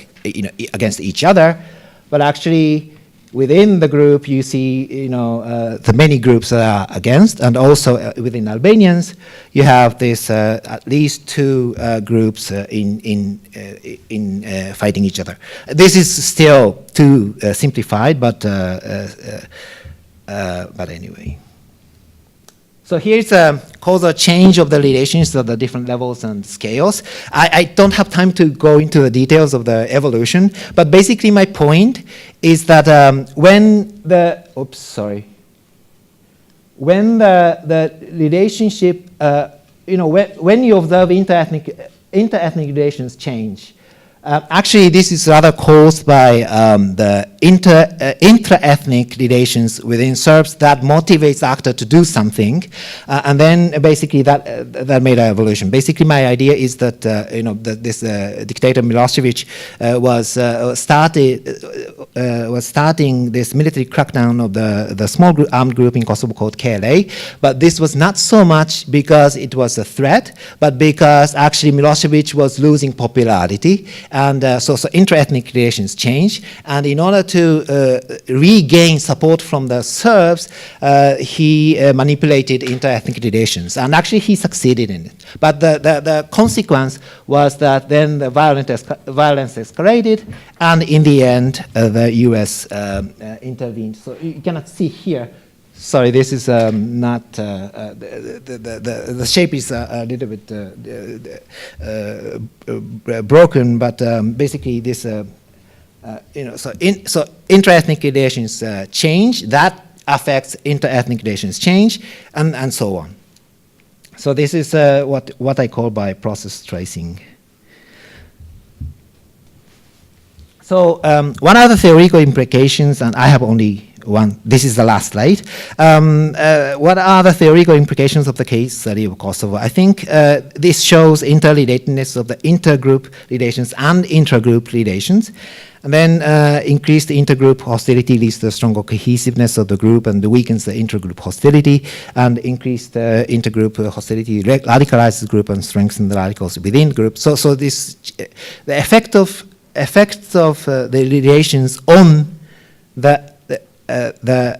against each other, but actually within the group you see, the many groups that are against, and also within Albanians you have this at least two groups in fighting each other. This is still too simplified, but anyway. So here's a causal change of the relations at the different levels and scales. I don't have time to go into the details of the evolution, but basically my point is that when the relationship, when you observe inter-ethnic relations change, Actually, this is rather caused by the intra-ethnic relations within Serbs that motivates the actor to do something, and then basically that made an evolution. Basically, my idea is that this dictator Milosevic was starting this military crackdown of the small armed group in Kosovo called KLA, but this was not so much because it was a threat, but because actually Milosevic was losing popularity. And so inter-ethnic relations change. And in order to regain support from the Serbs, he manipulated inter-ethnic relations. And actually, he succeeded in it. But the consequence was that then the violence escalated. And in the end, the US intervened. So you cannot see here. Sorry, this is not, the shape is a little bit broken, but basically this, so inter-ethnic relations change, that affects inter-ethnic relations change, and so on. So this is what I call by process tracing. So one of the theoretical implications, and I have only one, this is the last slide. What are the theoretical implications of the case study of Kosovo? I think this shows interrelatedness of the intergroup relations and intragroup relations. And then increased intergroup hostility leads to a stronger cohesiveness of the group and weakens the intergroup hostility, and increased intergroup hostility radicalizes the group and strengthens the radicals within the group. So this, the effects of the relations on the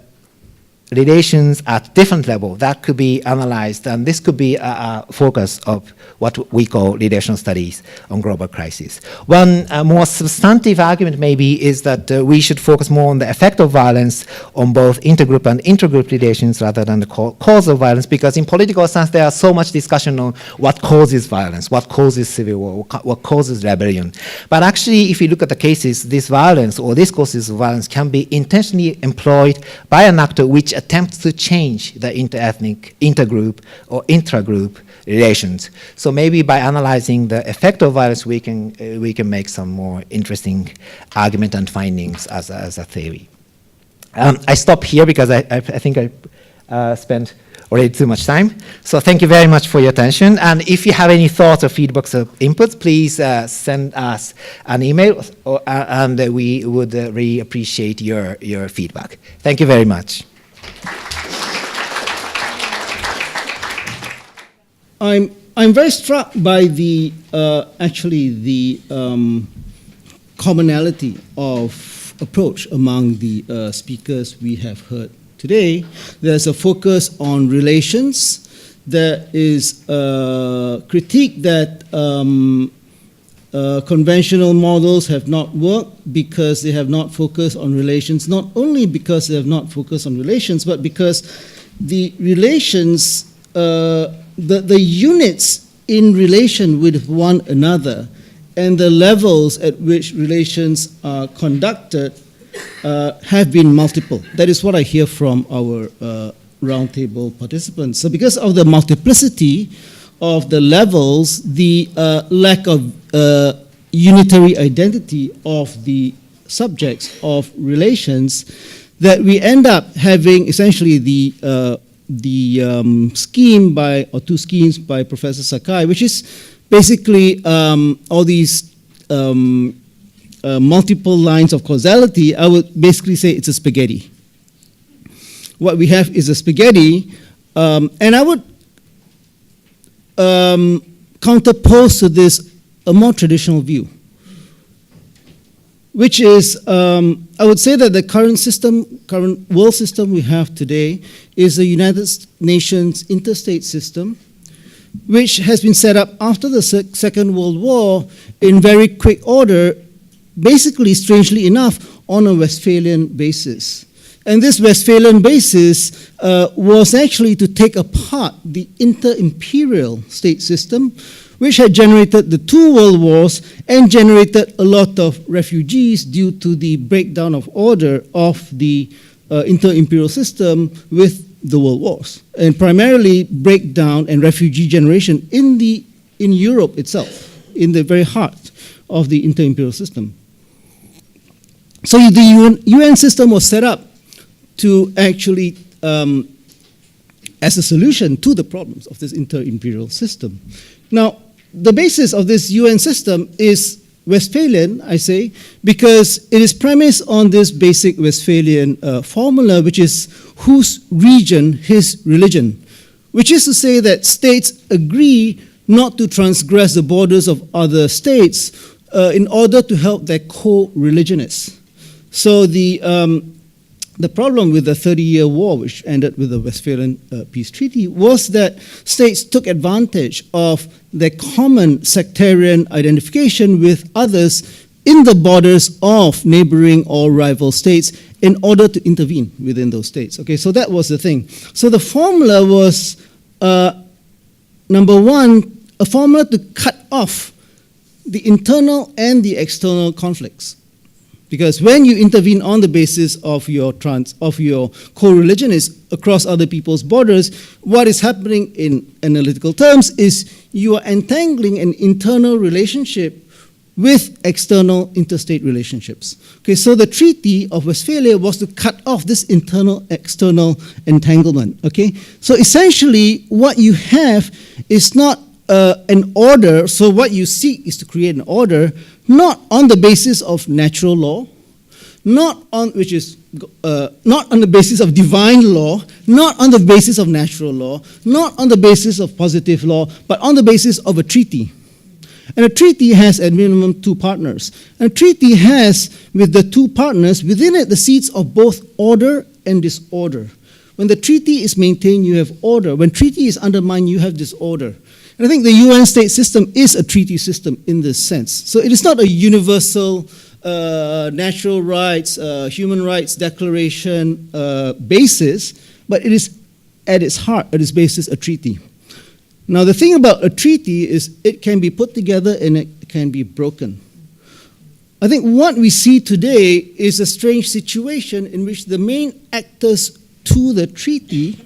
relations at different level that could be analyzed, and this could be a focus of what we call relational studies on global crisis. One more substantive argument maybe is that we should focus more on the effect of violence on both intergroup and intergroup relations rather than the cause of violence, because in political science there are so much discussion on what causes violence, what causes civil war, what causes rebellion. But actually, if you look at the cases, this violence or these causes of violence can be intentionally employed by an actor which attempts to change the inter-ethnic, intergroup, or intragroup relations. So maybe by analyzing the effect of violence, we can make some more interesting argument and findings as a theory. I stop here because I think I spent already too much time. So thank you very much for your attention. And if you have any thoughts or feedbacks or inputs, please send us an email, and we would really appreciate your feedback. Thank you very much. I'm very struck by the commonality of approach among the speakers we have heard today. There's a focus on relations. There is a critique that conventional models have not worked because they have not focused on relations, not only because they have not focused on relations, but because the relations, the units in relation with one another and the levels at which relations are conducted have been multiple. That is what I hear from our roundtable participants. So because of the multiplicity of the levels, the lack of unitary identity of the subjects of relations, that we end up having essentially the scheme or two schemes by Professor Sakai, which is basically all these multiple lines of causality. I would basically say it's a spaghetti. What we have is a spaghetti, and I would counterpose to this a more traditional view, which is, I would say that the current world system we have today is the United Nations interstate system, which has been set up after the Second World War in very quick order, basically, strangely enough, on a Westphalian basis. And this Westphalian basis was actually to take apart the inter-imperial state system, which had generated the two world wars and generated a lot of refugees due to the breakdown of order of the inter-imperial system with the world wars, and primarily breakdown and refugee generation in Europe itself, in the very heart of the inter-imperial system. So the UN system was set up to actually, as a solution to the problems of this inter-imperial system. Now, the basis of this UN system is Westphalian, I say, because it is premised on this basic Westphalian formula, which is whose region, his religion, which is to say that states agree not to transgress the borders of other states in order to help their co-religionists. So the problem with the 30-year war, which ended with the Westphalian Peace Treaty, was that states took advantage of their common sectarian identification with others in the borders of neighboring or rival states in order to intervene within those states. Okay, so that was the thing. So the formula was, number one, a formula to cut off the internal and the external conflicts. Because when you intervene on the basis of your co-religionists across other people's borders, what is happening in analytical terms is you are entangling an internal relationship with external interstate relationships. Okay, so the Treaty of Westphalia was to cut off this internal-external entanglement. Okay, so essentially what you have is not an order. So what you seek is to create an order not on the basis of natural law, not on the basis of divine law, not on the basis of natural law, not on the basis of positive law, but on the basis of a treaty. And a treaty has at minimum two partners. And a treaty has, with the two partners, within it the seeds of both order and disorder. When the treaty is maintained, you have order. When treaty is undermined, you have disorder. And I think the UN state system is a treaty system in this sense. So it is not a universal natural rights, human rights declaration basis, but it is at its heart, at its basis, a treaty. Now the thing about a treaty is it can be put together and it can be broken. I think what we see today is a strange situation in which the main actors to the treaty,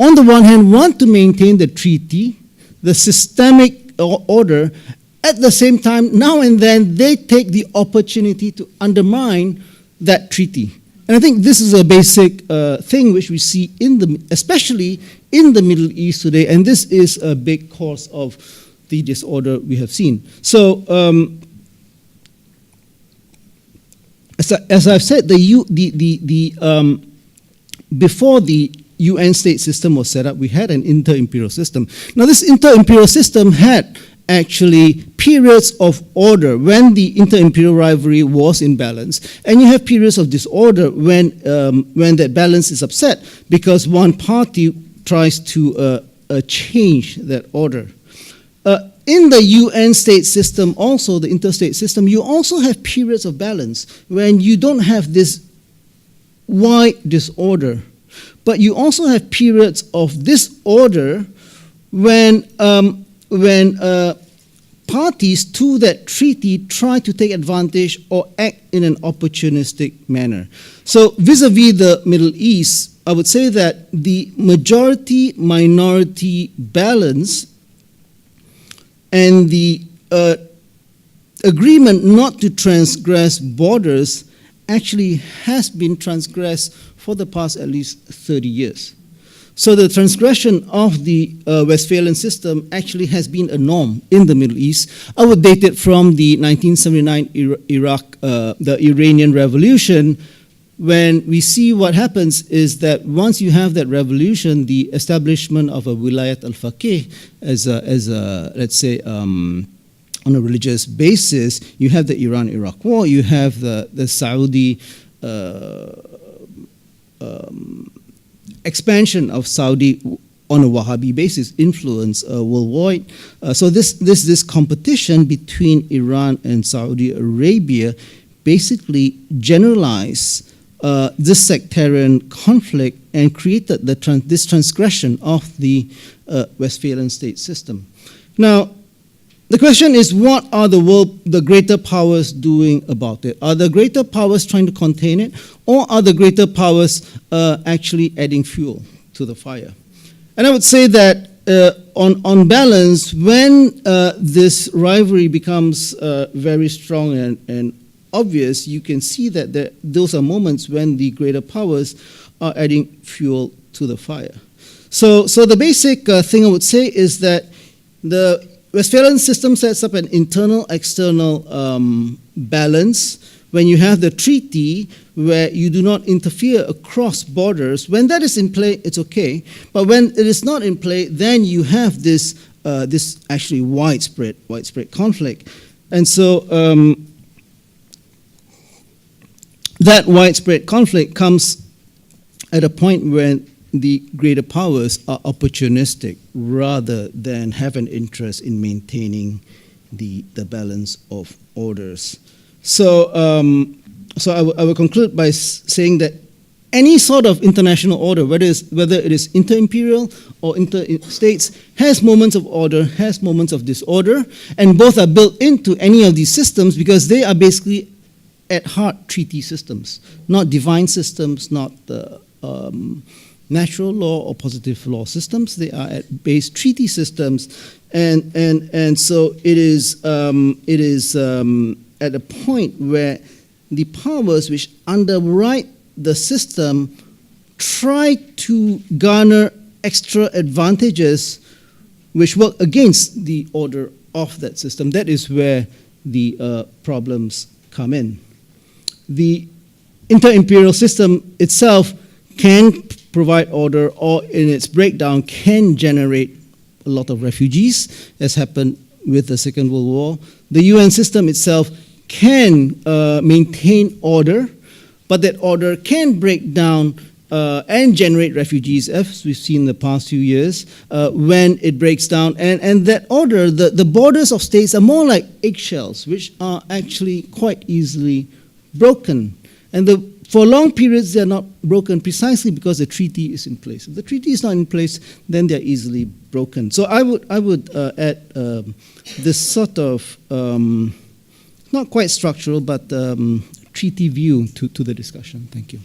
on the one hand, want to maintain the treaty, the systemic order. At the same time, now and then, they take the opportunity to undermine that treaty. And I think this is a basic thing which we see especially in the Middle East today, and this is a big cause of the disorder we have seen. So, as I've said, before the UN state system was set up, we had an inter-imperial system. Now, this inter-imperial system had actually periods of order when the inter-imperial rivalry was in balance, and you have periods of disorder when that balance is upset because one party tries to change that order. In the UN state system, also the interstate system, you also have periods of balance when you don't have this wide disorder. But you also have periods of disorder when parties to that treaty try to take advantage or act in an opportunistic manner. So vis-a-vis the Middle East, I would say that the majority-minority balance and the agreement not to transgress borders actually has been transgressed for the past at least 30 years. So the transgression of the Westphalian system actually has been a norm in the Middle East. I would date it from the 1979 the Iranian Revolution, when we see what happens is that once you have that revolution, the establishment of a wilayat al-faqih as a let's say, on a religious basis, you have the Iran-Iraq war, you have the Saudi expansion of Saudi on a Wahhabi basis, influence worldwide. So this competition between Iran and Saudi Arabia basically generalized this sectarian conflict and created this transgression of the Westphalian state system. Now, the question is, what are the greater powers doing about it? Are the greater powers trying to contain it, or are the greater powers actually adding fuel to the fire? And I would say that on balance, when this rivalry becomes very strong and obvious, you can see that those are moments when the greater powers are adding fuel to the fire. So the basic thing I would say is that the Westphalian system sets up an internal-external balance. When you have the treaty where you do not interfere across borders, when that is in play, it's okay. But when it is not in play, then you have this actually widespread conflict. And so that widespread conflict comes at a point when the greater powers are opportunistic rather than have an interest in maintaining the balance of orders. So I will conclude by saying that any sort of international order, whether it is inter-imperial or inter-states, has moments of order, has moments of disorder, and both are built into any of these systems because they are basically at heart treaty systems, not divine systems, not the natural law or positive law systems. They are at base treaty systems, and so it is at a point where the powers which underwrite the system try to garner extra advantages which work against the order of that system. That is where the problems come in. The inter-imperial system itself can provide order, or in its breakdown can generate a lot of refugees, as happened with the Second World War. The UN system itself can maintain order, but that order can break down and generate refugees, as we've seen in the past few years, when it breaks down. And that order, the borders of states are more like eggshells, which are actually quite easily broken. And for long periods, they're not broken precisely because the treaty is in place. If the treaty is not in place, then they're easily broken. So I would add this sort of, not quite structural, but treaty view to the discussion. Thank you.